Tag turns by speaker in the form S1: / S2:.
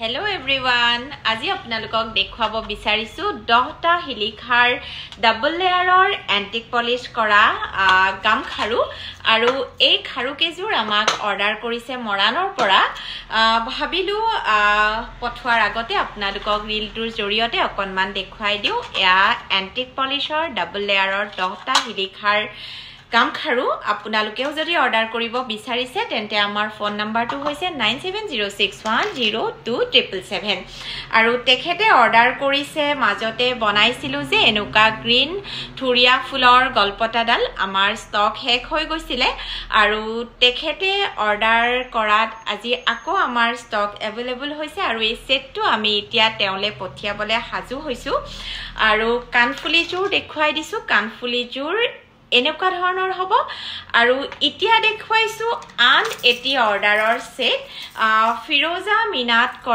S1: Hello everyone. আজি আপোনালোকক দেখুৱাব বিচাৰিছো 10টা হিলিখাৰ ডাবল লেয়াৰৰ এন্টিক পলিশ কৰা গামখাৰু আৰু এই খাৰু কেজুৰ আমাক অৰ্ডাৰ কৰিছে মৰাণৰ পৰা ভাবিলো পঠোৱাৰ আগতে আপোনালোকক ৰিলটোৰ জৰিয়তে অকনমান দেখুৱাই দিও এয়া এন্টিক পলিশৰ ডাবল লেয়াৰৰ 10টা হিলিখাৰ গামখাৰু আপোনালোকেও যদি অৰ্ডাৰ কৰিব বিচাৰিছে তেন্তে আমাৰ ফোন নাম্বাৰটো হৈছে 9706102777 আৰু তেখেতে অৰ্ডাৰ কৰিছে মাজতে বনাইছিলো যে এনুকা গ্ৰীন থুৰিয়া ফুলৰ গলপতাডাল আমাৰ ষ্টক শেষ হৈ গৈছিলে আৰু তেখেতে অৰ্ডাৰ কৰাত আজি আকৌ আমাৰ ষ্টক এভেইলেবল হৈছে আৰু এই সেটটো আমি এতিয়া তেওঁলে পঠিয়াবলে সাজু হৈছো আৰু কানফুলিজোৰ দেখুৱাই দিছো কানফুলিজোৰ এনেকুৱা ধৰণৰ হ'ব আৰু ইতিয়া দেখুৱাইছো আন এটি অৰ্ডাৰৰ সেট ফিৰোজা মিনাত